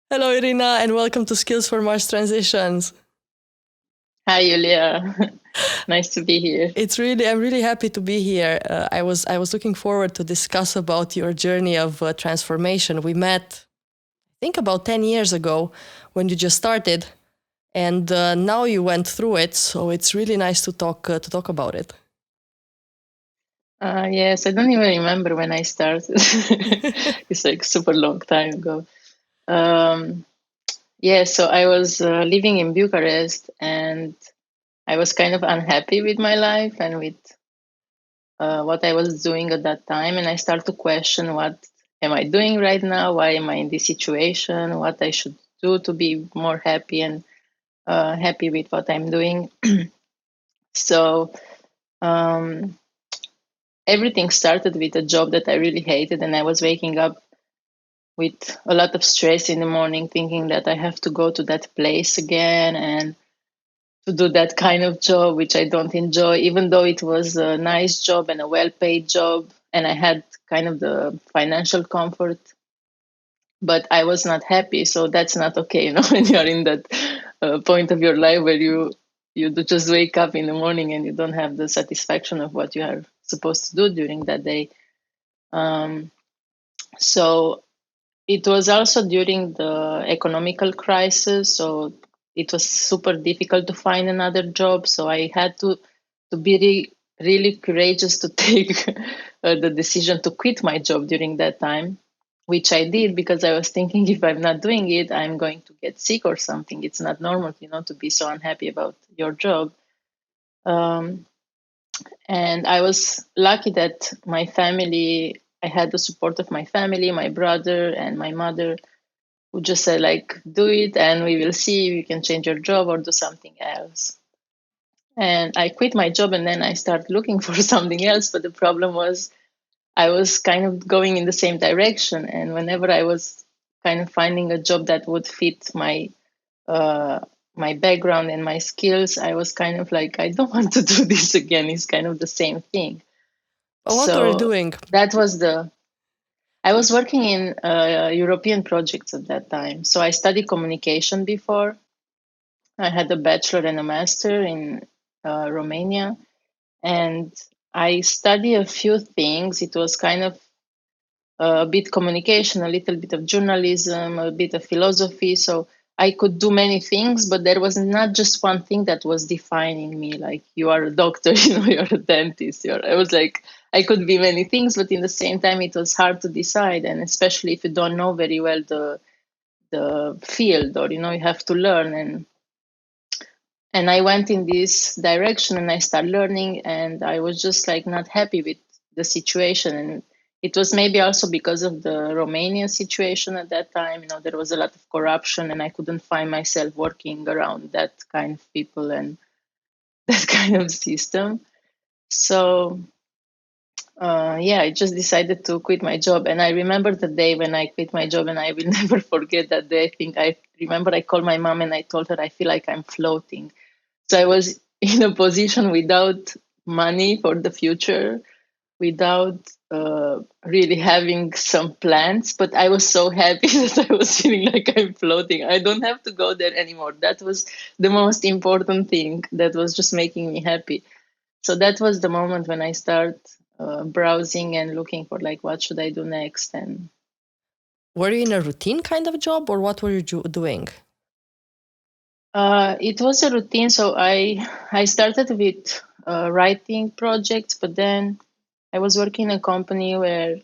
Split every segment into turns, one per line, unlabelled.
Hello, Irina, and welcome to Skills for Mars Transitions.
Hi, Julia. Nice to be here.
I'm really happy to be here. I was looking forward to discuss about your journey of transformation. We met, I think, about 10 years ago when you just started, and now you went through it. So it's really nice to talk about it.
Yes, I don't even remember when I started. It's like super long time ago. Um, yeah, so I was living in Bucharest and I was kind of unhappy with my life and with what I was doing at that time. And I started to question what am I doing right now? Why am I in this situation? What I should do to be more happy and happy with what I'm doing. So, um, everything started with a job that I really hated, and I was waking up with a lot of stress in the morning, thinking that I have to go to that place again and to do that kind of job, which I don't enjoy, even though it was a nice job and a well paid job, and I had kind of the financial comfort, but I was not happy. So that's not okay, when you're in that point of your life where you just wake up in the morning and you don't have the satisfaction of what you are supposed to do during that day. Um, so it was also during the economical crisis, so it was super difficult to find another job. So I had to be really courageous to take the decision to quit my job during that time, which I did because I was thinking if I'm not doing it, I'm going to get sick or something. It's not normal, to be so unhappy about your job. Um, and I was lucky that my family, I had the support of my family, my brother, and my mother who just said, like, do it and we will see if you can change your job or do something else. And I quit my job and then I started looking for something else. But the problem was I was kind of going in the same direction. And whenever I was kind of finding a job that would fit uh, my background and my skills, I was kind of like, I don't want to do this again. It's kind of the same thing.
But what were you
So
doing?
that was I was working in European projects at that time. So I studied communication before. I had a bachelor and a master in Romania, and I studied a few things. It was kind of a bit communication, a little bit of journalism, a bit of philosophy. So I could do many things, but there was not just one thing that was defining me. Like you are a doctor, you're a dentist. I was like, I could be many things, but in the same time, it was hard to decide, and especially if you don't know very well the field, or you have to learn. And I went in this direction and I started learning, and I was just like not happy with the situation. And it was maybe also because of the Romanian situation at that time. There was a lot of corruption and I couldn't find myself working around that kind of people and that kind of system. So yeah, I just decided to quit my job. And I remember the day when I quit my job, and I will never forget that day. I remember I called my mom and I told her I feel like I'm floating. So I was in a position without money for the future, without really having some plans, but I was so happy that I was feeling like I'm floating. I don't have to go there anymore. That was the most important thing that was just making me happy. So that was the moment when I start browsing and looking for like what should I do next. And
Were you in a routine kind of job, or what were you doing?
it was a routine. So I started with writing projects, but then I was working in a company where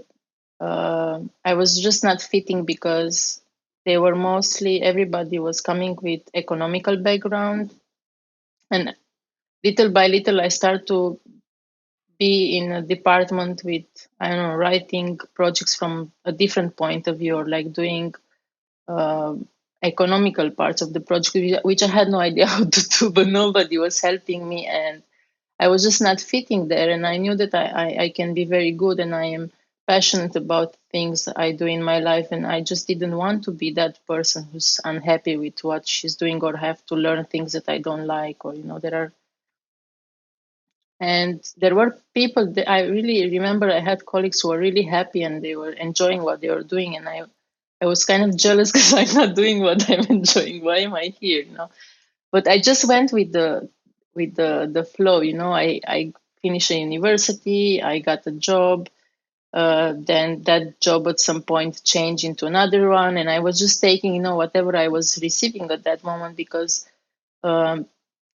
I was just not fitting because they were mostly everybody was coming with economical background, and little by little I started to be in a department with, I don't know, writing projects from a different point of view, or like doing uh, economical parts of the project, which I had no idea how to do, but nobody was helping me, and I was just not fitting there. And I knew that I can be very good and I am passionate about things I do in my life. And I just didn't want to be that person who's unhappy with what she's doing or have to learn things that I don't like. Or, there were people that I really remember I had colleagues who were really happy and they were enjoying what they were doing. And I I was kind of jealous because I'm not doing what I'm enjoying. Why am I here? But I just went with the flow. I finished a university. I got a job. Then that job at some point changed into another one, and I was just taking whatever I was receiving at that moment, because um,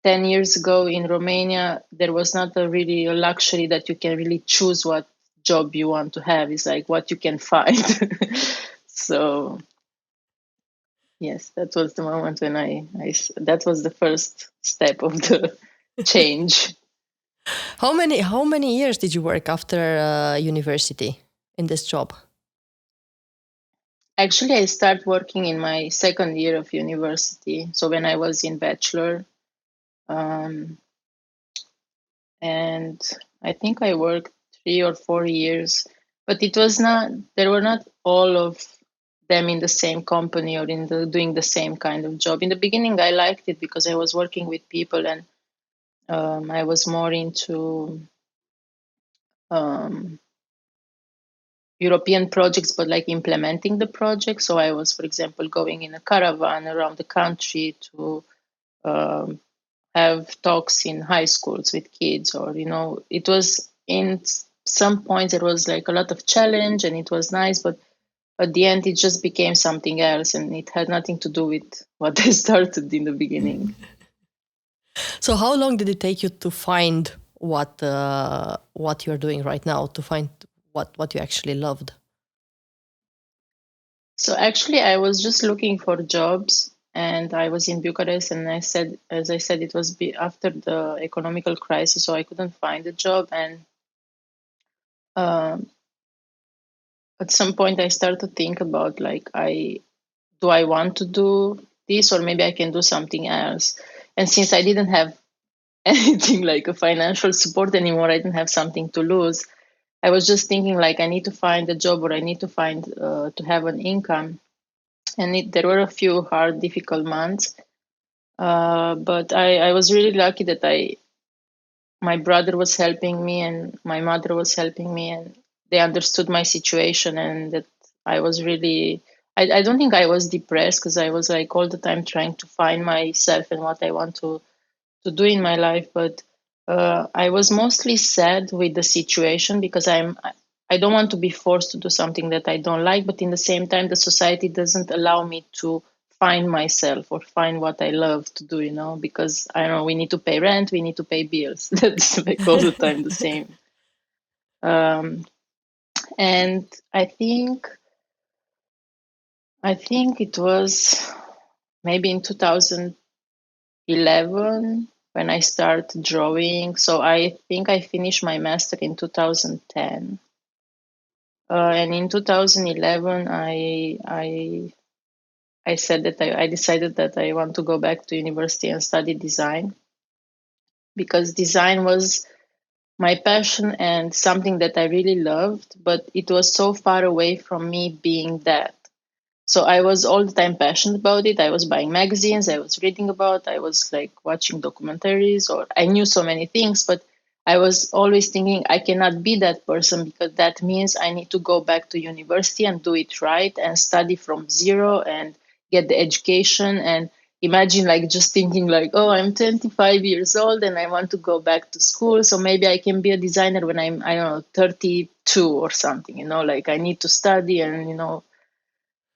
10 years ago in Romania there was not really a luxury that you can really choose what job you want to have. It's like what you can find. So yes, that was the moment when that was the first step of the change.
How many years did you work after university in this job?
Actually, I started working in my second year of university. So when I was in bachelor, um, and I think I worked 3 or 4 years, but it was not. There were not all of them in the same company or doing the same kind of job. In the beginning, I liked it because I was working with people, and I was more into um, European projects, but like implementing the project. So I was, for example, going in a caravan around the country to um, have talks in high schools with kids, or it was in some points it was like a lot of challenge and it was nice, but at the end it just became something else, and it had nothing to do with what I started in the beginning.
So how long did it take you to find what you're doing right now, to find what you actually loved?
So actually, I was just looking for jobs, and I was in Bucharest, and as I said, it was after the economical crisis, so I couldn't find a job. And um, at some point, I started to think about, like, I want to do this, or maybe I can do something else. And since I didn't have anything like a financial support anymore, I didn't have something to lose. I was just thinking, like, I need to find a job, or I need to find to have an income. And there were a few hard, difficult months. But I was really lucky that my brother was helping me and my mother was helping me, and they understood my situation, and that I was really, I don't think I was depressed, because I was like all the time trying to find myself and what I want to do in my life. But I was mostly sad with the situation, because I don't want to be forced to do something that I don't like, but in the same time, the society doesn't allow me to find myself or find what I love to do, because I don't know, we need to pay rent, we need to pay bills. That's like all the time the same. Um, and I think it was maybe in 2011 when I started drawing. So I think I finished my master in 2010. And in 2011, I said that I decided that I want to go back to university and study design, because design was my passion and something that I really loved, but it was so far away from me being that. So I was all the time passionate about it. I was buying magazines, I was reading about, I was like watching documentaries, or I knew so many things, but I was always thinking I cannot be that person, because that means I need to go back to university and do it right and study from zero and get the education. And imagine, like, just thinking like, oh, I'm 25 years old and I want to go back to school, so maybe I can be a designer when I'm, I don't know, 32 or something, like I need to study and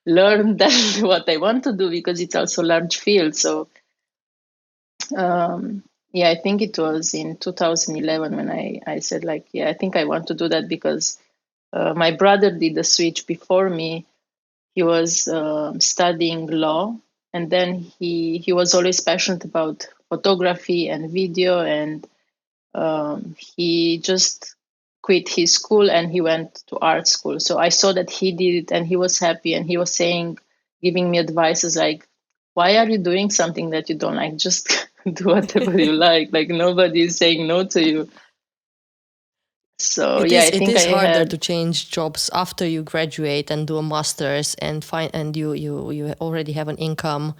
learn that what I want to do, because it's also a large field. So yeah, I think it was in 2011 when I said, like, yeah, I think I want to do that, because my brother did the switch before me. He was studying law, and then he was always passionate about photography and video, and he just quit his school and he went to art school. So I saw that he did it and he was happy, and he was saying, giving me advices like, why are you doing something that you don't like? Just do whatever you like. Like, nobody is saying no to you. So
It
yeah,
is
I
it
think
is
I
harder
had,
to change jobs after you graduate and do a master's and find, and you already have an income.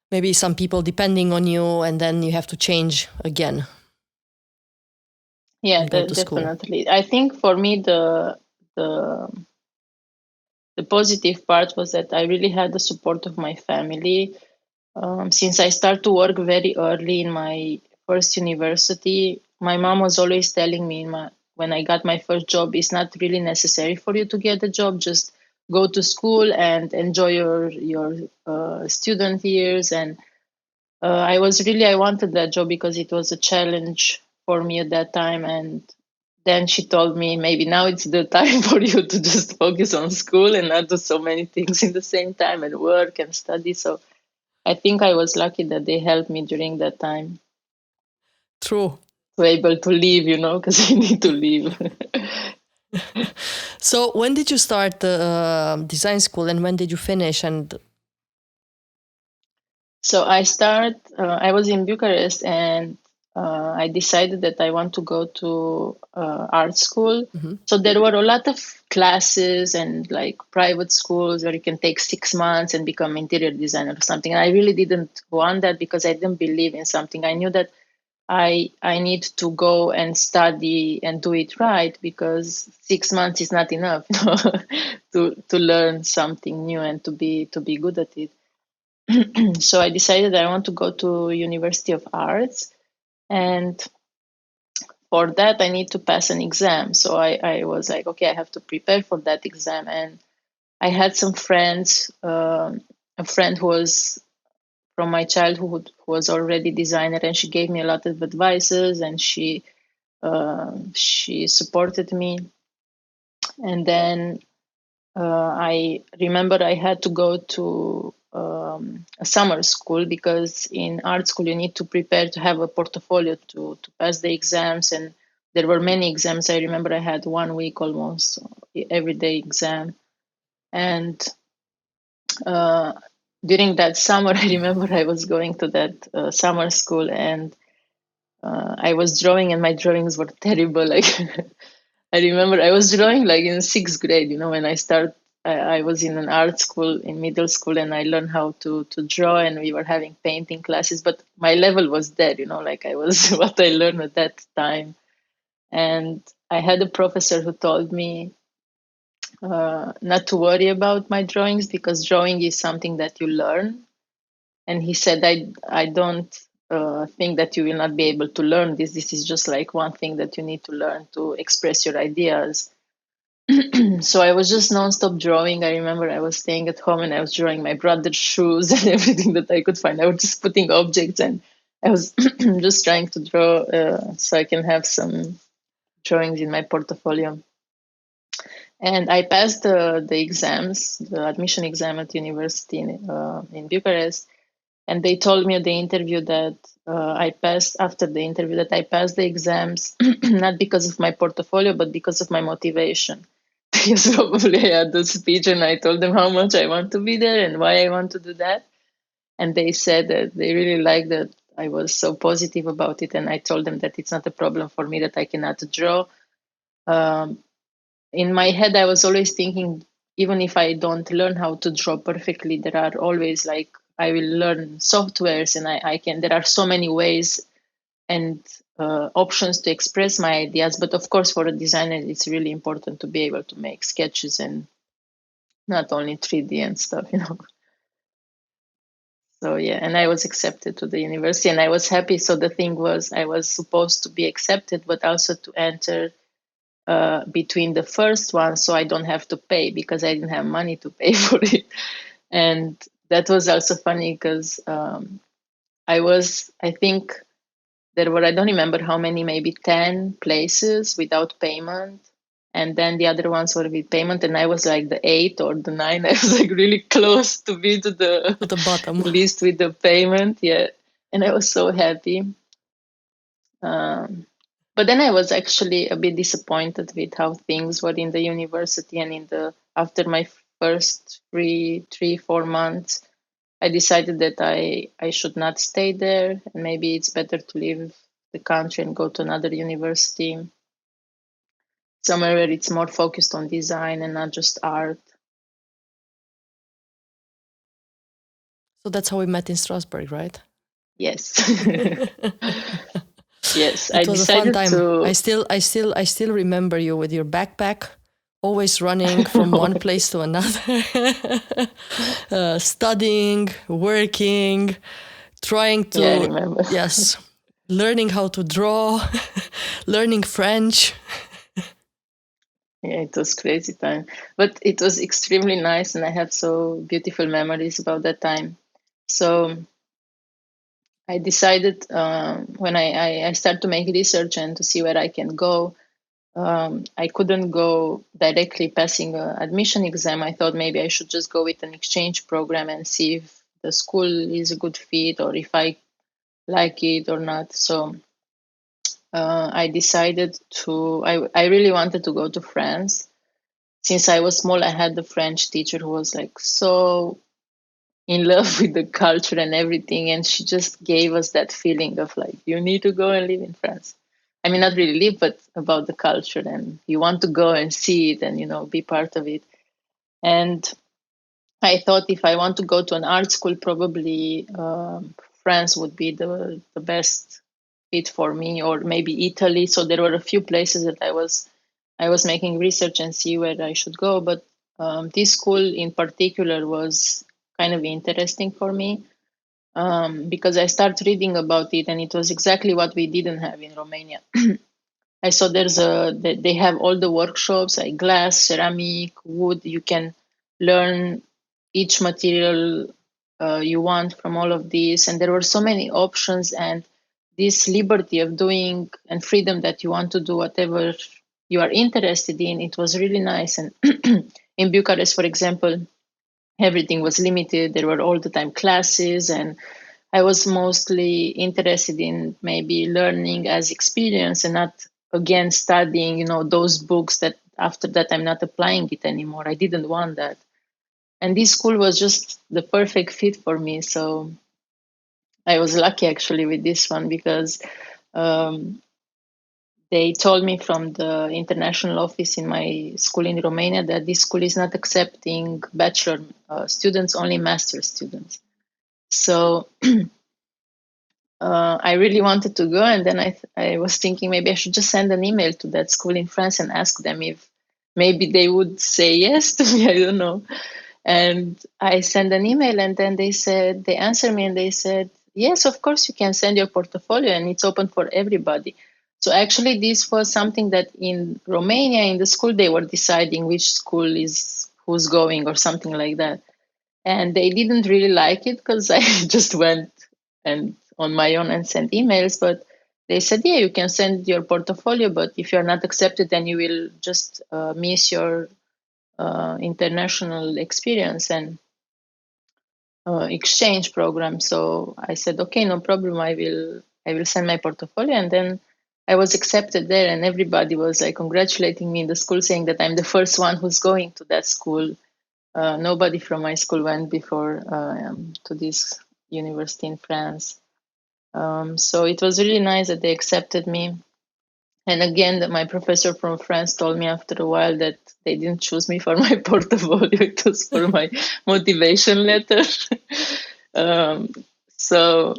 Maybe some people depending on you, and then you have to change again
yeah,
and go to school.
definitely. I think for me the the positive part was that I really had the support of my family. Since I started to work very early in my first university, my mom was always telling me when I got my first job, it's not really necessary for you to get a job. Just go to school and enjoy your student years. And I wanted that job because it was a challenge for me at that time. And then she told me maybe now it's the time for you to just focus on school and not do so many things in the same time and work and study. So I think I was lucky that they helped me during that time
True.
to able to leave, because you need to leave.
So when did you start design school and when did you finish? And
So I was in Bucharest and I decided that I want to go to art school.
Mhm.
So there were a lot of classes and like private schools where you can take 6 months and become interior designer or something. And I really didn't want that because I didn't believe in something. I knew that I need to go and study and do it right because 6 months is not enough, to learn something new and to be good at it. So I decided I want to go to University of Arts, and for that I need to pass an exam. So I was like, okay, I have to prepare for that exam. And I had some friends, a friend who was from my childhood who was already designer, and she gave me a lot of advices, and she supported me. And then I remember I had to go to a summer school because in art school you need to prepare to have a portfolio to pass the exams. And there were many exams. I remember I had 1 week almost every day exam. And uh, during that summer, I remember I was going to that summer school, and I was drawing, and my drawings were terrible. Like I remember I was drawing like in sixth grade. When I started, I was in an art school in middle school, and I learned how to draw, and we were having painting classes. But my level was there. Like I was what I learned at that time. And I had a professor who told me not to worry about my drawings because drawing is something that you learn. And he said, I don't think that you will not be able to learn this. This is just like one thing that you need to learn to express your ideas. So I was just nonstop drawing. I remember I was staying at home and I was drawing my brother's shoes and everything that I could find. I was just putting objects, and I was just trying to draw so I can have some drawings in my portfolio. And I passed the exams, the admission exam at university in Bucharest. And they told me at the interview that after the interview, that I passed the exams, not because of my portfolio, but because of my motivation. Because probably I had the speech and I told them how much I want to be there and why I want to do that. And they said that they really liked that I was so positive about it. And I told them that it's not a problem for me that I cannot draw. Um, in my head, I was always thinking, even if I don't learn how to draw perfectly, there are always like I will learn softwares, and I can. There are so many ways and options to express my ideas. But of course, for a designer, it's really important to be able to make sketches and not only 3D and stuff. So yeah, and I was accepted to the university, and I was happy. So the thing was, I was supposed to be accepted, but also to enter between the first one, so I don't have to pay because I didn't have money to pay for it. And that was also funny because I think there were, I don't remember how many, maybe 10 places without payment. And then the other ones were with payment. And I was like the 8 or the 9. I was like really close to be to the
to the bottom.
list with the payment. Yeah. And I was so happy. Um, but then I was actually a bit disappointed with how things were in the university, and after my first 4 months, I decided that I should not stay there, and maybe it's better to leave the country and go to another university, somewhere where it's more focused on design and not just art.
So that's how we met in Strasbourg, right?
Yes. Yes, I
It was a fun
decided
time.
to.
I still remember you with your backpack, always running from one place to another, studying, working, trying
Yeah, I
to,
remember.
yes, learning how to draw, learning French.
Yeah, it was crazy time, but it was extremely nice, and I have so beautiful memories about that time. So I decided when I started to make research and to see where I can go. I couldn't go directly passing a admission exam. I thought maybe I should just go with an exchange program and see if the school is a good fit or if I like it or not. So I decided to. I really wanted to go to France. Since I was small, I had the French teacher who was like so in love with the culture and everything, and she just gave us that feeling of like you need to go and live in France. I mean, not really live, but about the culture, and you want to go and see it and be part of it. And I thought if I want to go to an art school, probably France would be the best fit for me, or maybe Italy. So there were a few places that I was making research and see where I should go, but this school in particular was kind of interesting for me because I started reading about it, and it was exactly what we didn't have in Romania. I saw they have all the workshops like glass, ceramic, wood. You can learn each material you want from all of these, and there were so many options and this liberty of doing and freedom that you want to do whatever you are interested in. It was really nice. And in Bucharest, for example, everything was limited. There were all the time classes, and I was mostly interested in maybe learning as experience and not again studying, those books that after that I'm not applying it anymore. I didn't want that. And this school was just the perfect fit for me. So I was lucky actually with this one because um, they told me from the international office in my school in Romania that this school is not accepting bachelor students, only master students. So I really wanted to go, and then I was thinking maybe I should just send an email to that school in France and ask them if maybe they would say yes to me. I don't know. And I sent an email, and then they answered me, and they said, yes, of course you can send your portfolio, and it's open for everybody. So actually, this was something that in Romania, in the school, they were deciding which school is who's going or something like that. And they didn't really like it because I just went and on my own and sent emails. But they said, yeah, you can send your portfolio, but if you're not accepted, then you will just miss your international experience and exchange program. So I said, okay, no problem. I will send my portfolio, and then I was accepted there, and everybody was like congratulating me in the school, saying that I'm the first one who's going to that school. Nobody from my school went before to this university in France. So it was really nice that they accepted me. And again, that my professor from France told me after a while that they didn't choose me for my portfolio; it was for my motivation letter. um, so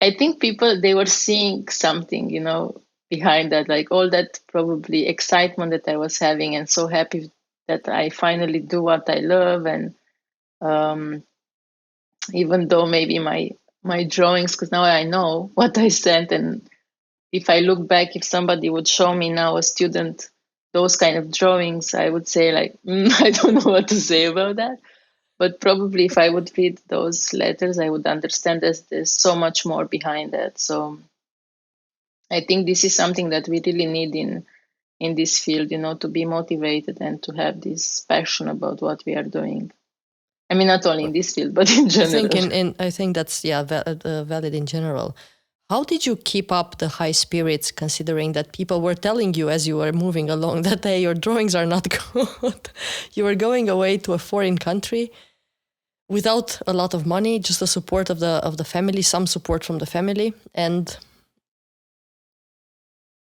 I think people they were seeing something, behind that, like all that probably excitement that I was having, and so happy that I finally do what I love, and um, even though maybe my drawings, because now I know what I sent, and if I look back, if somebody would show me now a student those kind of drawings, I would say like I don't know what to say about that. But probably if I would read those letters, I would understand there's so much more behind that. So I think this is something that we really need in this field, to be motivated and to have this passion about what we are doing. I mean, not only in this field, but in
I think
general.
I think that's valid in general. How did you keep up the high spirits, considering that people were telling you as you were moving along that hey, your drawings are not good? You were going away to a foreign country without a lot of money, just the support of the family, some support from the family, and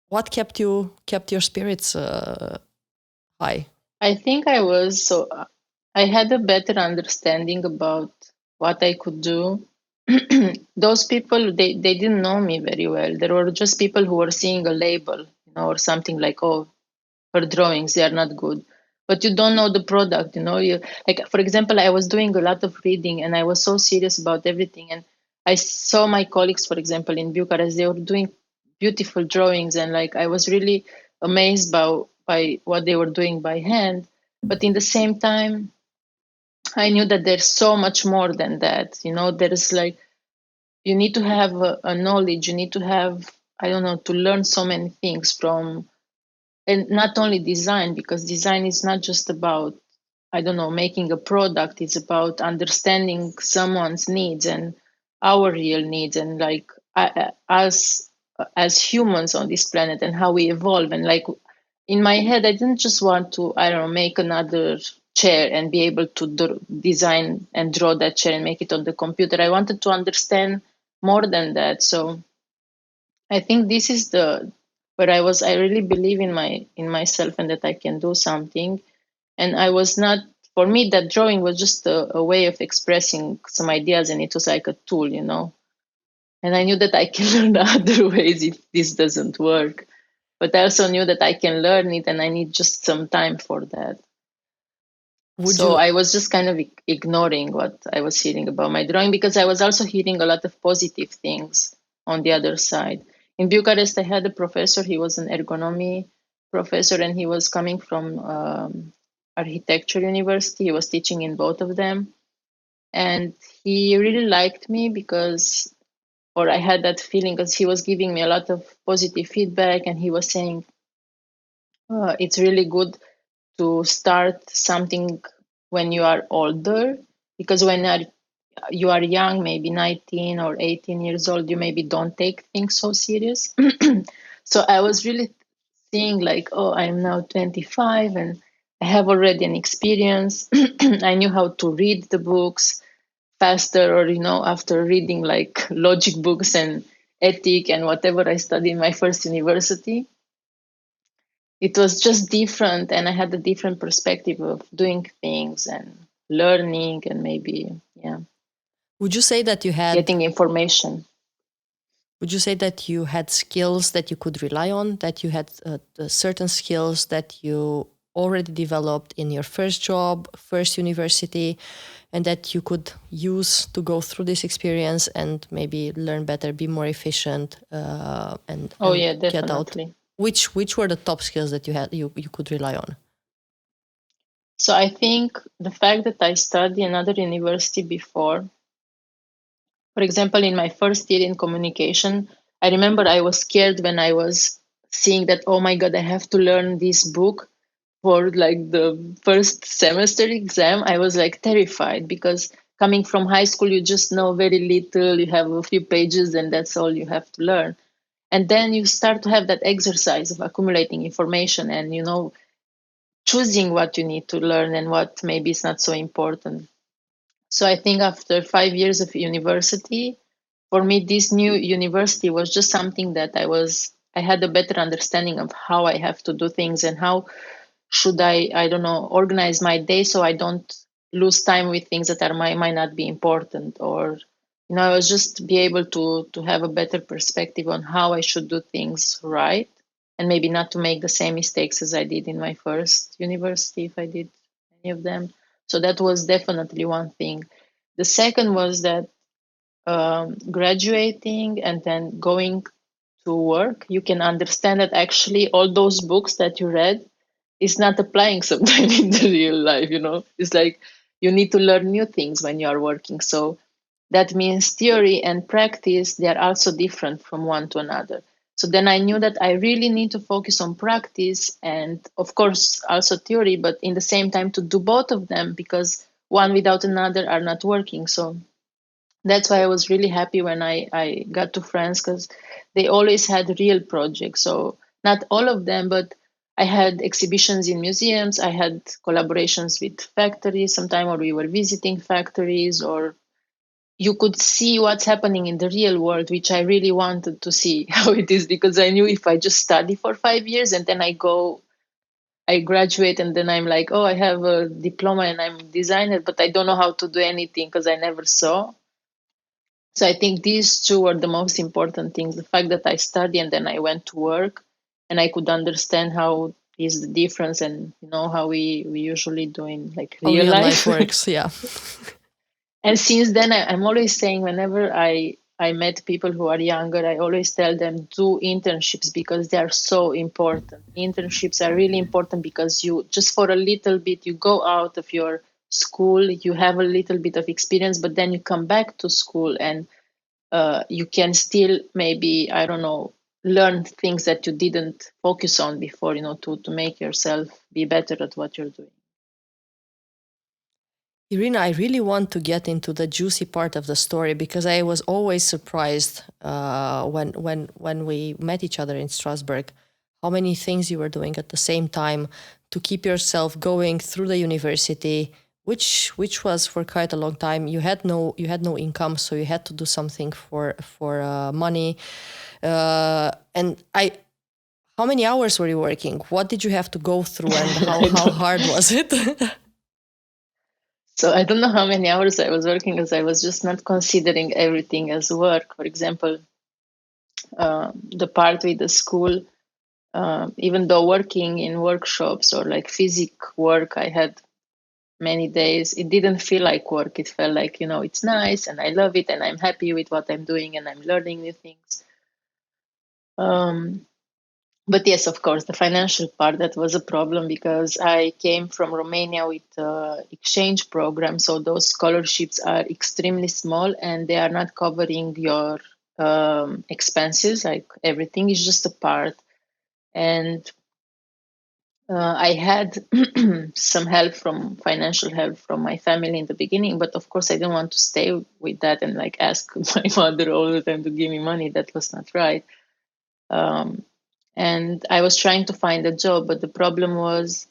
what kept your spirits high?
I think I had a better understanding about what I could do. Those people, they didn't know me very well. There were just people who were seeing a label, or something like, oh, her drawings, they are not good. but you don't know the product. You, like, for example, I was doing a lot of reading and I was so serious about everything, and I saw my colleagues, for example, in Bucharest, they were doing beautiful drawings, and like I was really amazed by what they were doing by hand. But in the same time, I knew that there's so much more than that. There's like, you need to have a knowledge, you need to have, I don't know, to learn so many things from, and not only design, because design is not just about, I don't know, making a product. It's about understanding someone's needs and our real needs, and like as humans on this planet, and how we evolve. And like, in my head, I didn't just want to, I don't know, make another chair and be able to design and draw that chair and make it on the computer. I wanted to understand more than that. So I think this is the where I really believe in myself, and that I can do something. And I was not, for me, that drawing was just a way of expressing some ideas, and it was like a tool. And I knew that I can learn other ways if this doesn't work. But I also knew that I can learn it, and I need just some time for that.
Would
So
you
I was just kind of ignoring what I was hearing about my drawing, because I was also hearing a lot of positive things on the other side. In Bucharest, I had a professor. He was an ergonomy professor, and he was coming from architecture university. He was teaching in both of them, and he really liked me because, or I had that feeling, because he was giving me a lot of positive feedback, and he was saying, it's really good to start something when you are older, because when you are young, maybe 19 or 18 years old, you maybe don't take things so serious. So I was really seeing like, oh, I'm now 25 and I have already an experience. I knew how to read the books faster, or after reading like logic books and ethic and whatever I studied in my first university, it was just different, and I had a different perspective of doing things and learning, and maybe, yeah,
would you say that you had
getting information.
would you say that you had skills that you could rely on, that you had certain skills that you already developed in your first job, first university, and that you could use to go through this experience and maybe learn better, be more efficient,
Oh
and
yeah,
get out?
definitely.
Which were the top skills that you could rely on?
So I think the fact that I studied another university before, for example, in my first year in communication, I remember I was scared when I was seeing that, oh my God, I have to learn this book for like the first semester exam. I was like terrified, because coming from high school, you just know very little. You have a few pages, and that's all you have to learn. And then you start to have that exercise of accumulating information, and choosing what you need to learn and what maybe is not so important. So I think after 5 years of university, for me, this new university was just something that I had a better understanding of how I have to do things, and how should I don't know, organize my day so I don't lose time with things that might not be important. Or I was just be able to have a better perspective on how I should do things right, and maybe not to make the same mistakes as I did in my first university, if I did any of them. So that was definitely one thing. The second was that, graduating and then going to work, you can understand that actually all those books that you read is not applying sometimes in the real life. It's like you need to learn new things when you are working. So that means theory and practice, they are also different from one to another. So then I knew that I really need to focus on practice, and of course also theory, but in the same time to do both of them, because one without another are not working. So that's why I was really happy when I got to France, because they always had real projects. So not all of them, but I had exhibitions in museums. I had collaborations with factories sometime, or we were visiting factories, or you could see what's happening in the real world, which I really wanted to see how it is, because I knew if I just study for 5 years and then I graduate, and then I'm like, oh, I have a diploma and I'm a designer, but I don't know how to do anything because I never saw. So I think these two were the most important things: the fact that I studied and then I went to work, and I could understand how is the difference, and you know how we usually do in like
How
real
real life
life.
works, yeah.
And since then, I'm always saying, whenever I met people who are younger, I always tell them, do internships because they are so important. Internships are really important because you just for a little bit, you go out of your school, you have a little bit of experience, but then you come back to school and you can still maybe, I don't know, learn things that you didn't focus on before, to make yourself be better at what you're doing.
Irina, I really want to get into the juicy part of the story because I was always surprised when we met each other in Strasbourg, how many things you were doing at the same time to keep yourself going through the university, which was for quite a long time. You had no income, so you had to do something for money. And I, how many hours were you working? What did you have to go through, and how
I
how
don't,
hard was it?
so I don't know how many hours I was working, as I was just not considering everything as work. For example, the part with the school, even though working in workshops or like physic work, I had many days, it didn't feel like work. It felt like, it's nice and I love it and I'm happy with what I'm doing and I'm learning new things. Um, but yes, of course, the financial part, that was a problem because I came from Romania with exchange program. So those scholarships are extremely small and they are not covering your expenses. Like everything is just a part. And I had some help from financial help from my family in the beginning, but of course I didn't want to stay with that and like ask my mother all the time to give me money. That was not right. Um, and I was trying to find a job, but the problem was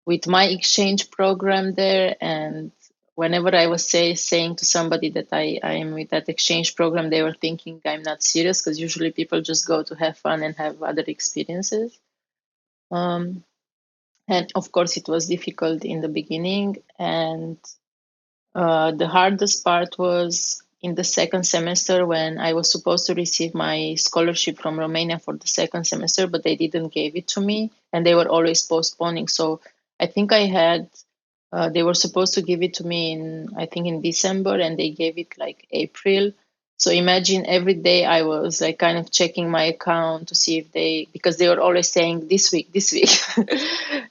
with my exchange program there. And whenever I was saying to somebody that I am with that exchange program, they were thinking I'm not serious because usually people just go to have fun and have other experiences. Um, and of course, it was difficult in the beginning. And the hardest part was in the second semester when I was supposed to receive my scholarship from Romania for the second semester, but they didn't give it to me and they were always postponing. So I think they were supposed to give it to me I think in December, and they gave it like April. So imagine every day I was like kind of checking my account to see if because they were always saying this week, this week.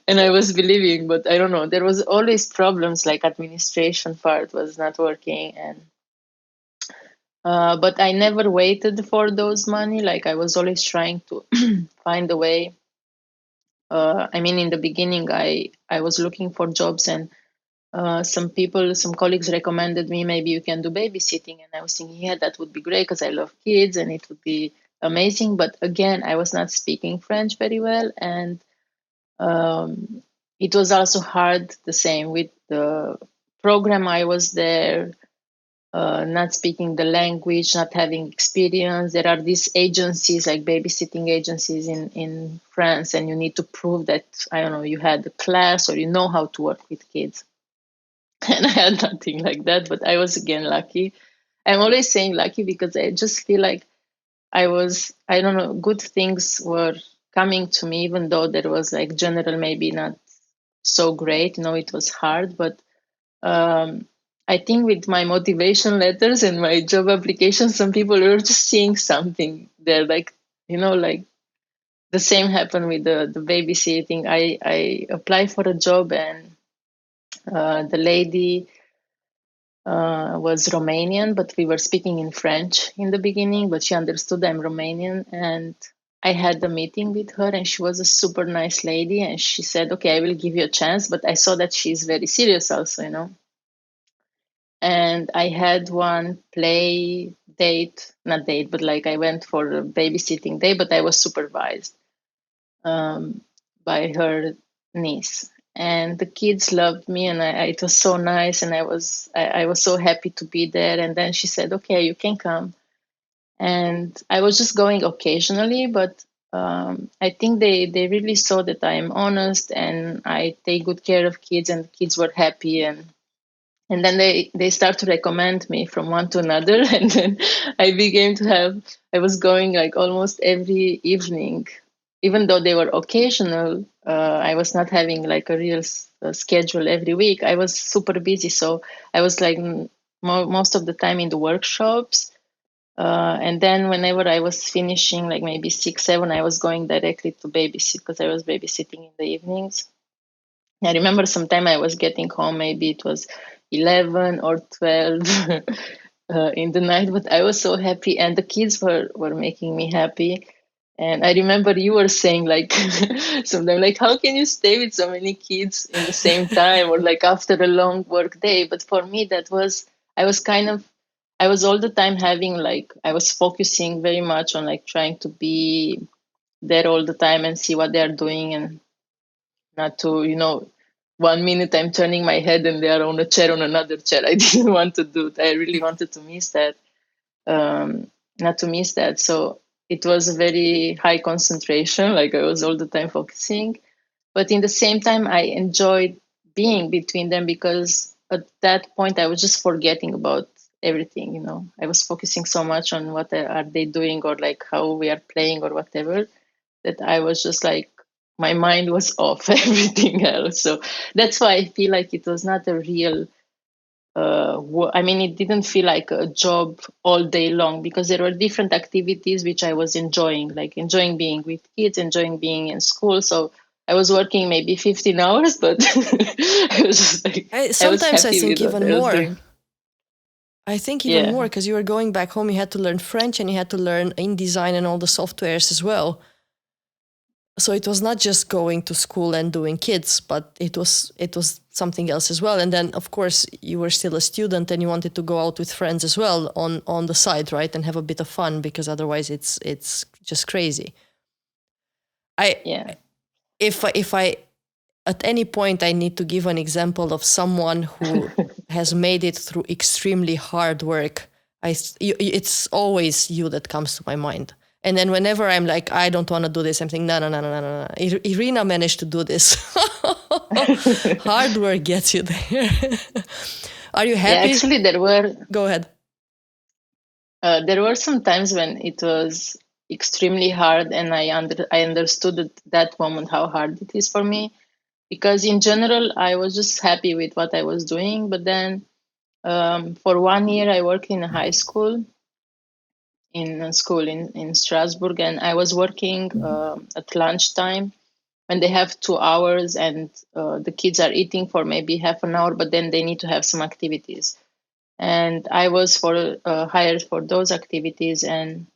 And I was believing, but I don't know. There was always problems, like administration part was not working. And but I never waited for those money. Like I was always trying to find a way. I mean, in the beginning, I was looking for jobs, and some colleagues recommended me, maybe you can do babysitting. And I was thinking, yeah, that would be great because I love kids and it would be amazing. But again, I was not speaking French very well. And um, it was also hard, the same with the program I was there, not speaking the language, not having experience. There are these agencies, like babysitting agencies in France, and you need to prove that, I don't know, you had a class or you know how to work with kids. And I had nothing like that, but I was again lucky. I'm always saying lucky because I just feel like I don't know, good things were coming to me, even though there was like general, maybe not so great. It was hard, but um, I think with my motivation letters and my job application, some people were just seeing something there. Like, like the same happened with the babysitting. I applied for a job, and the lady was Romanian, but we were speaking in French in the beginning, but she understood I'm Romanian. And I had a meeting with her, and she was a super nice lady. And she said, okay, I will give you a chance. But I saw that she's very serious also. And I had one play date, not date, but like I went for a babysitting day, but I was supervised um, by her niece. And the kids loved me, and it was so nice, and I was so happy to be there. And then she said, "Okay, you can come." And I was just going occasionally, but I think they really saw that I am honest and I take good care of kids, and the kids were happy. And then they start to recommend me from one to another. And then I was going like almost every evening, even though they were occasional. I was not having like a real schedule every week. I was super busy, so I was like most of the time in the workshops. And then whenever I was finishing, like maybe 6, 7, I was going directly to babysit because I was babysitting in the evenings. I remember sometime I was getting home, maybe it was 11 or 12 in the night, but I was so happy, and the kids were making me happy. And I remember you were saying like sometimes like how can you stay with so many kids in the same time or like after a long work day? But for me that was I was kind of I was all the time having like I was focusing very much on like trying to be there all the time and see what they're doing and not to, 1 minute I'm turning my head and they are on a chair on another chair. I didn't want to do that. I really wanted to miss that. Not to miss that. So it was a very high concentration. Like I was all the time focusing, but in the same time, I enjoyed being between them because at that point I was just forgetting about everything. I was focusing so much on what are they doing or like how we are playing or whatever that I was just like my mind was off everything else. So that's why I feel like it was not a real I mean, it didn't feel like a job all day long because there were different activities which I was enjoying, like enjoying being with kids, enjoying being in school. So I was working maybe 15 hours, but I was just like, I was
Sometimes I
happy
think
with what
even
I was
more.
doing.
I think even
Yeah.
more because you were going back home, you had to learn French and you had to learn InDesign and all the softwares as well. So it was not just going to school and doing kids, but it was something else as well. And then of course you were still a student and you wanted to go out with friends as well on the side, right? And have a bit of fun because otherwise it's just crazy. I
Yeah.
if I at any point I need to give an example of someone who has made it through extremely hard work, it's always you that comes to my mind. And then whenever I'm like, I don't want to do this, I'm thinking, no, no, no, no, no, no. Irina managed to do this. Hard work gets you there. Are you
Yeah,
happy?
actually,
Go ahead.
there were some times when it was extremely hard, and I understood at that moment how hard it is for me because in general I was just happy with what I was doing. But then for 1 year I worked in a high school in a school in Strasbourg, and I was working at lunchtime when they have 2 hours and the kids are eating for maybe half an hour, but then they need to have some activities. And I was hired for those activities, and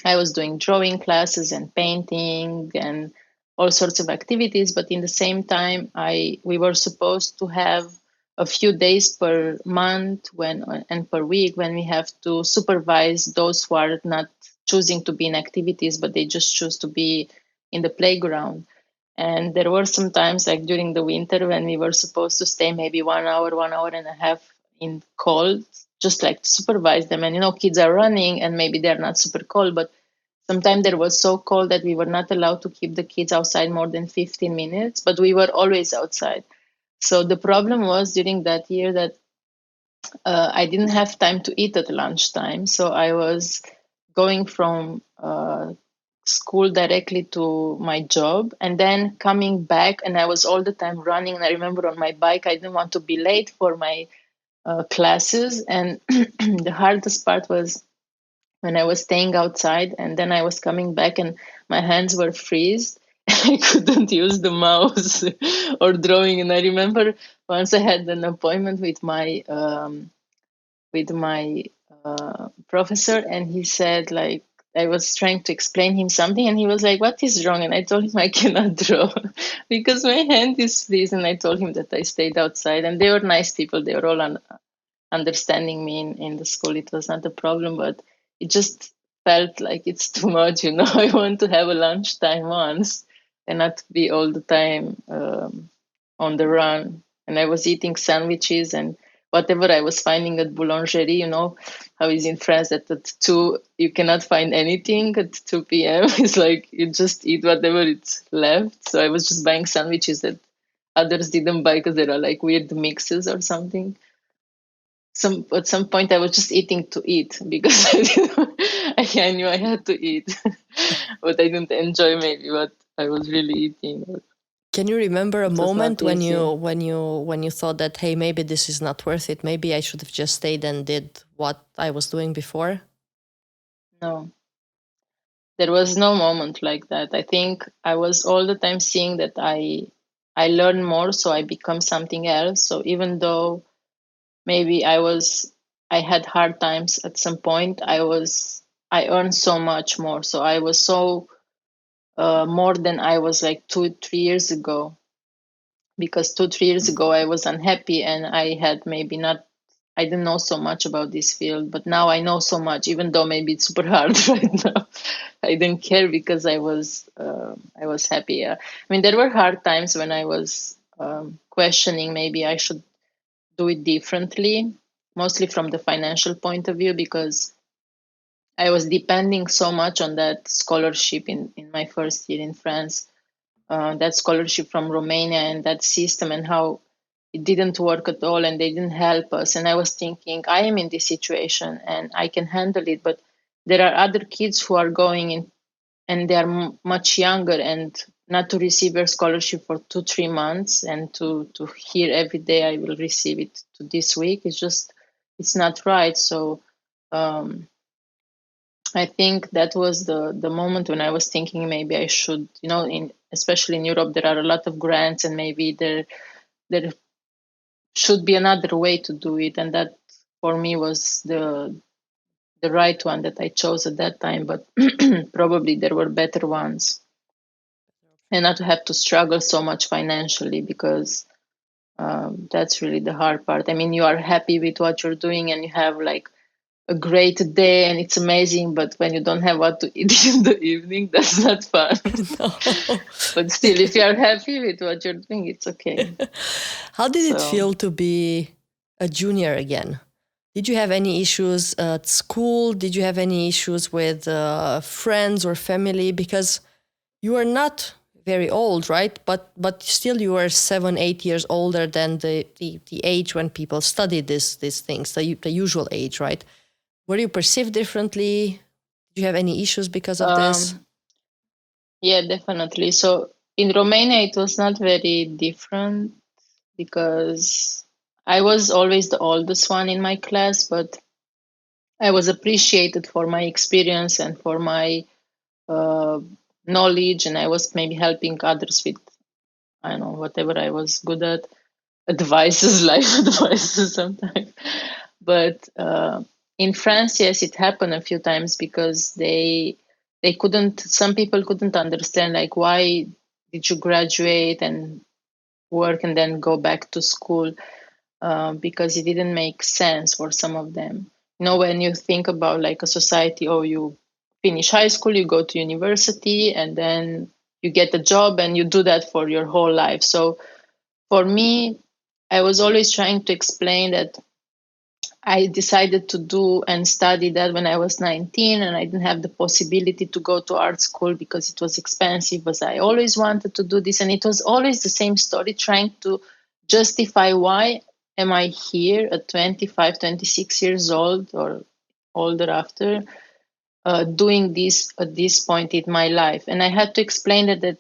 I was doing drawing classes and painting and all sorts of activities. But in the same time, we were supposed to have a few days per month and per week when we have to supervise those who are not choosing to be in activities, but they just choose to be in the playground. And there were some times, like during the winter, when we were supposed to stay maybe 1 hour, 1 hour and a half in cold, just like to supervise them. And kids are running, and maybe they're not super cold, but sometimes there was so cold that we were not allowed to keep the kids outside more than 15 minutes, but we were always outside. So the problem was during that year that I didn't have time to eat at lunchtime. So I was going from school directly to my job and then coming back, and I was all the time running. And I remember on my bike, I didn't want to be late for my classes. And the hardest part was when I was staying outside and then I was coming back and my hands were freezed. I couldn't use the mouse or drawing. And I remember once I had an appointment with my professor, and he said like I was trying to explain him something, and he was like, "What is wrong?" And I told him I cannot draw because my hand is freezing. And I told him that I stayed outside, and they were nice people. They were all understanding me in the school. It was not a problem, but it just felt like it's too much. I want to have a lunchtime once and not be all the time on the run. And I was eating sandwiches and whatever I was finding at boulangerie. How is in France that at 2 you cannot find anything at 2 p.m. It's like you just eat whatever it's left. So I was just buying sandwiches that others didn't buy because there are like weird mixes or something. At some point I was just eating to eat because I knew I had to eat, but I didn't enjoy maybe what I was really eating.
Can you remember a
It was
moment
not
when
easy.
you thought that, hey, maybe this is not worth it, maybe I should have just stayed and did what I was doing before?
No, there was no moment like that. I think I was all the time seeing that I learn more, so I become something else. So even though maybe I had hard times at some point, I earned so much more. So I was so more than I was like 2 3 years ago, because 2 3 years ago I was unhappy and I had maybe not, I didn't know so much about this field, but now I know so much, even though maybe it's super hard right now. I didn't care because I was happy. I mean, there were hard times when I was questioning maybe I should do it differently, mostly from the financial point of view, because I was depending so much on that scholarship in my first year in France, that scholarship from Romania and that system, and how it didn't work at all and they didn't help us. And I was thinking, I am in this situation and I can handle it, but there are other kids who are going in and they are much younger, and not to receive your scholarship for 2 3 months and to hear every day I will receive it to this week, it's just, it's not right. So um, I think that was the moment when I was thinking maybe I should, in especially in Europe there are a lot of grants, and maybe there should be another way to do it, and that for me was the right one that I chose at that time. But probably there were better ones, and not to have to struggle so much financially, because that's really the hard part. I mean, you are happy with what you're doing and you have like a great day and it's amazing, but when you don't have what to eat in the evening, that's not fun.
No.
But still, if you are happy with what you're doing, it's okay.
How did it
So
feel to be a junior again? Did you have any issues at school? Did you have any issues with friends or family? Because you are not very old, right? But still, you are 7 8 years older than the age when people study these things, the usual age, right? Were you perceived differently? Did you have any issues because of this?
um, yeah, definitely. So in Romania, it was not very different, because I was always the oldest one in my class, but I was appreciated for my experience and for my uh, knowledge, and I was maybe helping others with, I don't know, whatever I was good at, advices, life advices sometimes. But in France, yes, it happened a few times, because they couldn't. Some people couldn't understand, like, why did you graduate and work and then go back to school, because it didn't make sense for some of them. When you think about like a society, oh, you finish high school, you go to university, and then you get a job, and you do that for your whole life. So for me, I was always trying to explain that I decided to do and study that when I was 19, and I didn't have the possibility to go to art school because it was expensive, but I always wanted to do this. And it was always the same story, trying to justify why am I here at 25, 26 years old or older after, doing this at this point in my life. And I had to explain that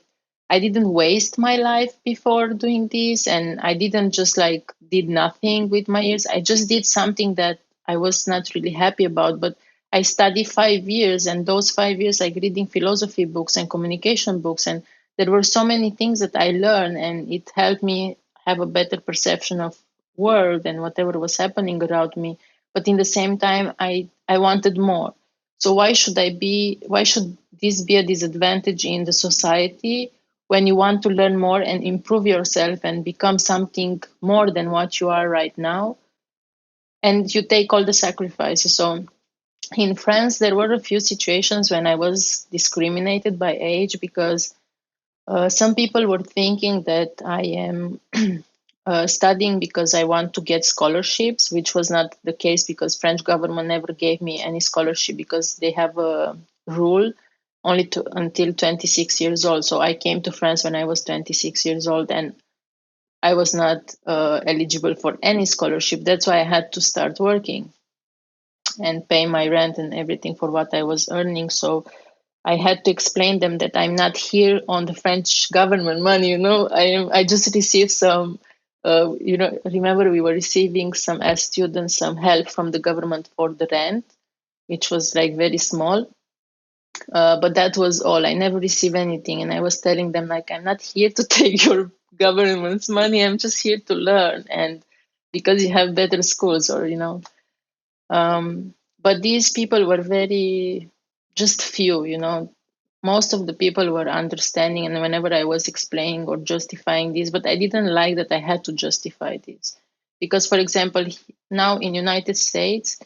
I didn't waste my life before doing this, and I didn't just like did nothing with my years. I just did something that I was not really happy about, but I studied 5 years, and those 5 years like reading philosophy books and communication books, and there were so many things that I learned, and it helped me have a better perception of world and whatever was happening around me. But in the same time, I wanted more. So why should this be a disadvantage in the society when you want to learn more and improve yourself and become something more than what you are right now, and you take all the sacrifices? So in France, there were a few situations when I was discriminated by age, because some people were thinking that I am studying because I want to get scholarships, which was not the case, because French government never gave me any scholarship, because they have a rule only until 26 years old. So I came to France when I was 26 years old, and I was not eligible for any scholarship. That's why I had to start working and pay my rent and everything for what I was earning. So I had to explain them that I'm not here on the French government money. I just received some. Remember we were receiving some as students some help from the government for the rent, which was like very small. But that was all. I never received anything, and I was telling them like I'm not here to take your government's money. I'm just here to learn, and because you have better schools, or. But these people were very just few. Most of the people were understanding, and whenever I was explaining or justifying this, but I didn't like that I had to justify this because, for example, now in United States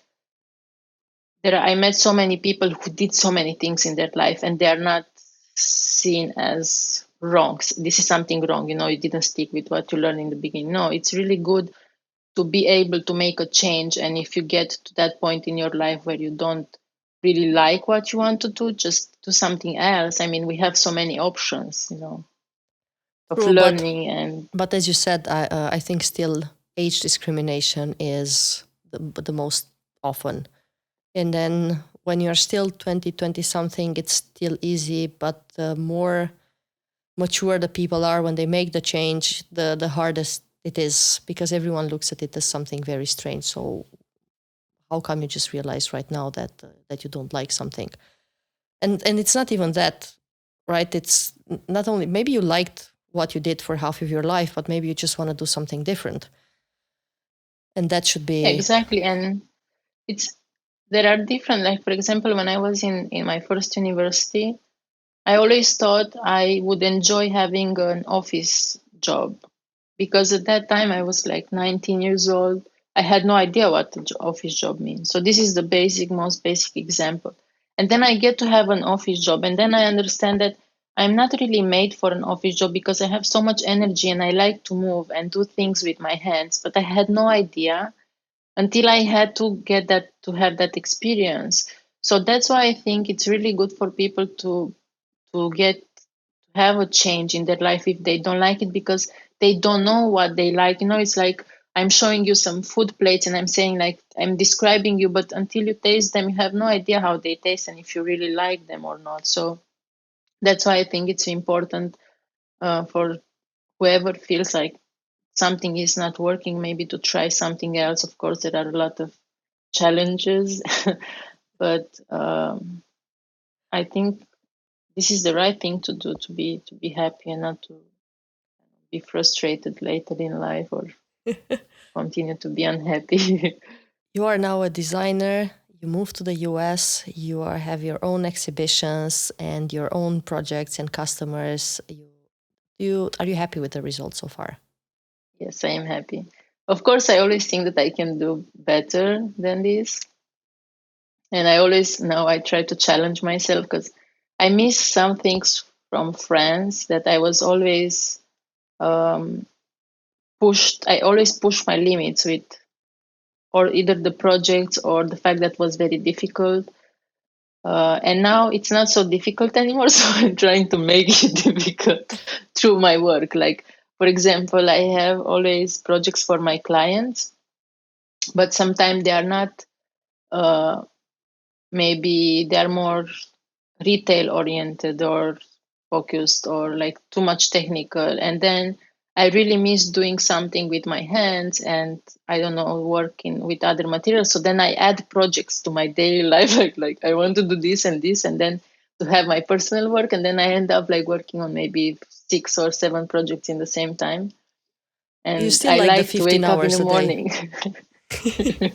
I met so many people who did so many things in their life and they are not seen as wrong. This is something wrong, you didn't stick with what you learned in the beginning. No, it's really good to be able to make a change. And if you get to that point in your life where you don't really like what you want to do, just do something else. I mean, we have so many options, of
True, but
learning. And
as you said, I think still age discrimination is the most often. And then when you're still 20 something, it's still easy. But the more mature the people are when they make the change, the hardest it is, because everyone looks at it as something very strange. So how come you just realize right now that you don't like something? And it's not even that, right? It's not only, maybe you liked what you did for half of your life, but maybe you just want to do something different. And that should be.
exactly. And it's there are different, like for example, when I was in my first university, I always thought I would enjoy having an office job because at that time I was like 19 years old. I had no idea what the office job means. So this is the most basic example. And then I get to have an office job, and then I understand that I'm not really made for an office job because I have so much energy and I like to move and do things with my hands. But I had no idea until I had to get that to have that experience. So that's why I think it's really good for people to get have a change in their life if they don't like it because they don't know what they like. It's like I'm showing you some food plates and I'm saying like I'm describing you, but until you taste them, you have no idea how they taste and if you really like them or not. So that's why I think it's important for whoever feels like something is not working, maybe to try something else. Of course, there are a lot of challenges, but I think this is the right thing to do to be happy and not to be frustrated later in life or continue to be unhappy.
You are now a designer. You moved to the US. Have your own exhibitions and your own projects and customers. Are you happy with the results so far?
Yes, I am happy. Of course, I always think that I can do better than this. And I always now I try to challenge myself because I miss some things from France that I was always um, pushed. I always push my limits with, or either the projects or the fact that was very difficult. And now it's not so difficult anymore. So I'm trying to make it difficult through my work. Like, for example, I have always projects for my clients, but sometimes they are not, uh, maybe they are more retail oriented or focused or like too much technical. And then I really miss doing something with my hands and I don't know, working with other materials. So then I add projects to my daily life. Like I want to do this and then to have my personal work. And then I end up like working on maybe 6 or 7 projects in the same time.
You
And
still
I
like the
like to
15
wake up in the
hours a day.
morning.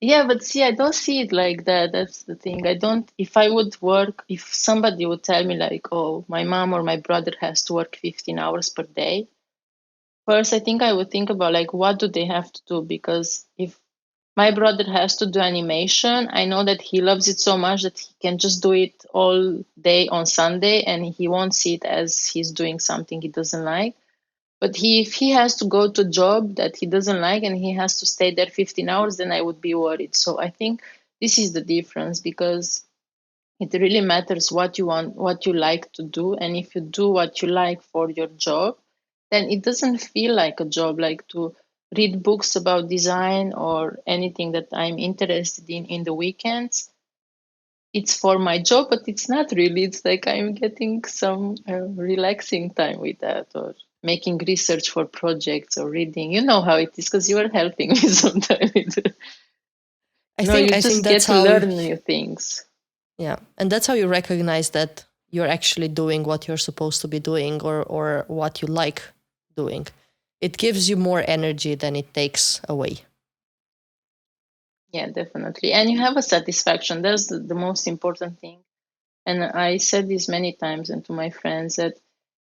Yeah, but see, I don't see it like that. That's the thing. I don't, if I would work, if somebody would tell me, like, oh, my mom or my brother has to work 15 hours per day, first, I think I would think about, like, what do they have to do? Because if my brother has to do animation, I know that he loves it so much that he can just do it all day on Sunday and he won't see it as he's doing something he doesn't like. But if he has to go to a job that he doesn't like and he has to stay there 15 hours, then I would be worried. So I think this is the difference because it really matters what you want, what you like to do. And if you do what you like for your job, then it doesn't feel like a job, like to read books about design or anything that I'm interested in the weekends. it's for my job, but it's not really. It's like I'm getting some relaxing time with that, or making research for projects or reading. You know how it is because you are helping me sometimes. You
I
just
think
get
that's
to
how
learn new things.
yeah, and that's how you recognize that you're actually doing what you're supposed to be doing, or what you like doing. It gives you more energy than it takes away.
Yeah, definitely. And you have a satisfaction. That's the most important thing. And I said this many times and to my friends that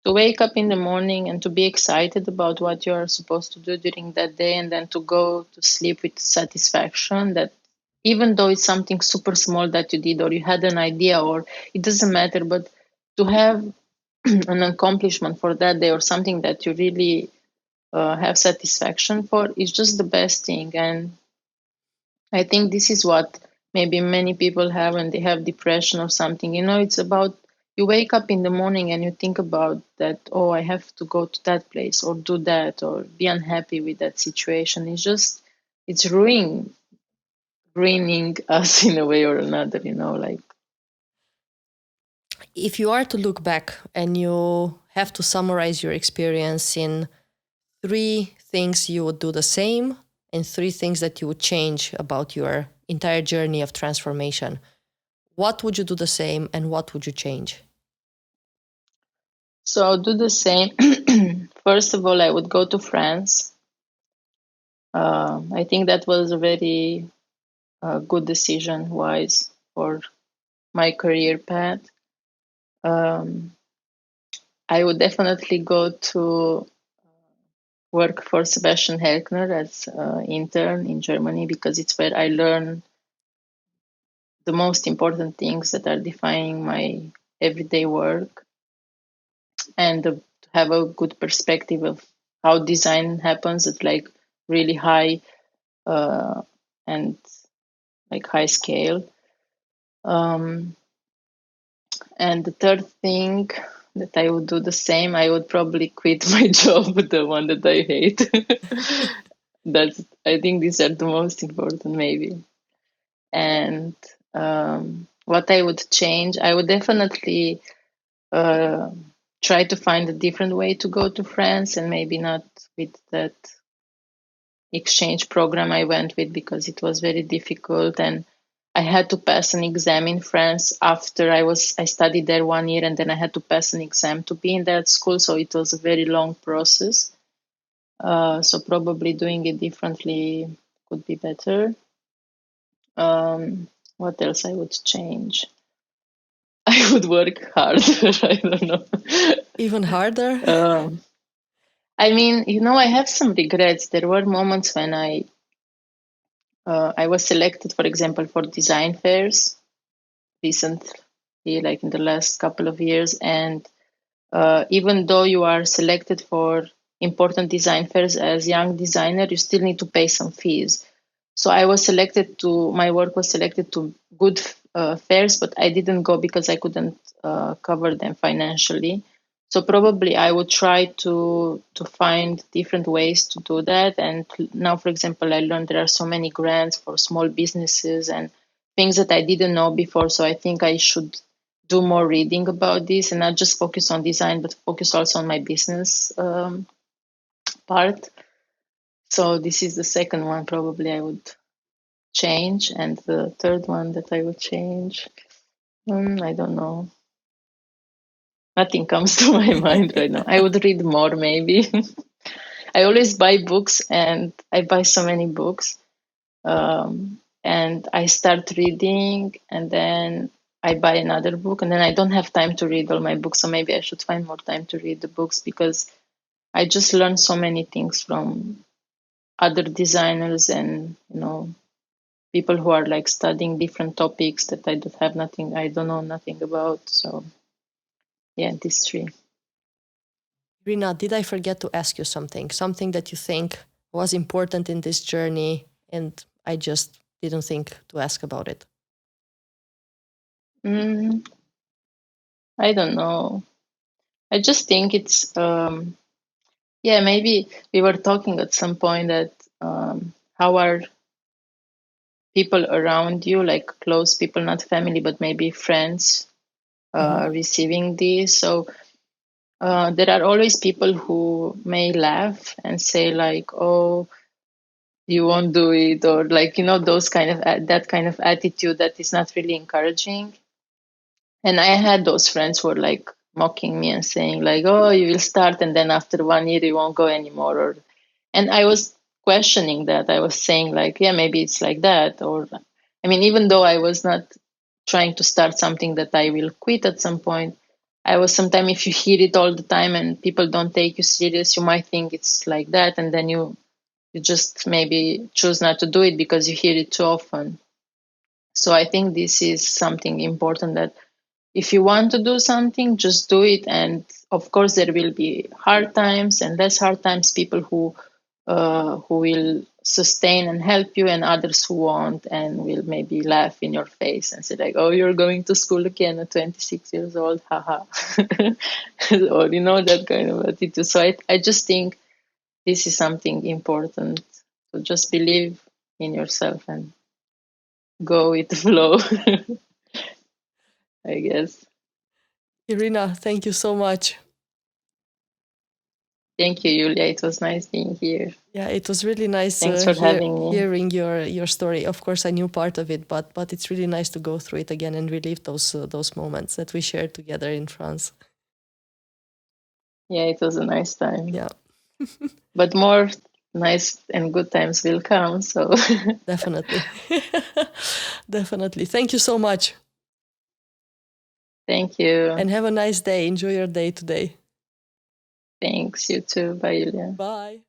to wake up in the morning and to be excited about what you are supposed to do during that day, and then to go to sleep with satisfaction that even though it's something super small that you did or you had an idea, or it doesn't matter, but to have an accomplishment for that day or something that you really have satisfaction for is just the best thing. And I think this is what maybe many people have when they have depression or something. It's about you wake up in the morning and you think about that, oh, I have to go to that place or do that or be unhappy with that situation. It's ruining us in a way or another, like.
If you are to look back and you have to summarize your experience in three things you would do the same and three things that you would change about your entire journey of transformation, what would you do the same and what would you change?
So I'll do the same. First of all, I would go to France. I think that was a very good decision, wise for my career path. Um, I would definitely go to work for Sebastian Helkner as intern in Germany because it's where I learn the most important things that are defining my everyday work, and to have a good perspective of how design happens at like really high uh, and like high scale. Um, and the third thing that I would do the same, I would probably quit my job, the one that I hate. That's I think these are the most important maybe. And what I would change, I would definitely uh, try to find a different way to go to France, and maybe not with that exchange program I went with because it was very difficult, and I had to pass an exam in France after I studied there 1 year, and then I had to pass an exam to be in that school, so it was a very long process. So probably doing it differently could be better. What else I would change? I would work harder. I don't know.
Even harder?
um, I mean, I have some regrets. There were moments when I was selected, for example, for design fairs recently, like in the last couple of years, and even though you are selected for important design fairs as young designer, you still need to pay some fees. So my work was selected to good fairs, but I didn't go because I couldn't cover them financially. So probably I would try to find different ways to do that. And now, for example, I learned there are so many grants for small businesses and things that I didn't know before. So I think I should do more reading about this and not just focus on design, but focus also on my business part. So this is the second one probably I would change, and the third one that I would change, I don't know. Nothing comes to my mind right now. I would read more maybe. I always buy books, and I buy so many books. And I start reading, and then I buy another book, and then I don't have time to read all my books. So maybe I should find more time to read the books because I just learn so many things from other designers and people who are like studying different topics that I don't know nothing about. So yeah, these three.
Rina, did I forget to ask you something? Something that you think was important in this journey and I just didn't think to ask about it?
Mm, I don't know. I just think it's yeah, maybe we were talking at some point that how are people around you, like close people, not family, but maybe friends, receiving this. So there are always people who may laugh and say like, "Oh, you won't do it," or like, those kind of that kind of attitude that is not really encouraging. And I had those friends who were like mocking me and saying like, "Oh, you will start, and then after 1 year you won't go anymore." And I was questioning that. I was saying like, "Yeah, maybe it's like that." Or, I mean, even though I was not trying to start something that I will quit at some point, I was sometimes, if you hear it all the time and people don't take you serious, you might think it's like that, and then you just maybe choose not to do it because you hear it too often. So I think this is something important, that if you want to do something, just do it. And of course, there will be hard times and less hard times, people who will sustain and help you, and others who won't and will maybe laugh in your face and say like, "Oh, you're going to school again at 26 years old, haha." Or, that kind of attitude. So I just think this is something important, to just believe in yourself and go with the flow. I guess.
Irina, thank you so much.
Thank you, Julia. It was nice being here.
Yeah, it was really nice
Thanks for having me.
hearing your story. Of course, I knew part of it, but it's really nice to go through it again and relive those moments that we shared together in France.
Yeah, it was a nice time.
Yeah.
But more nice and good times will come. So
Definitely. Definitely. Thank you so much.
thank you.
And have a nice day. Enjoy your day today.
Thanks. You too. Bye, Julia.
Bye.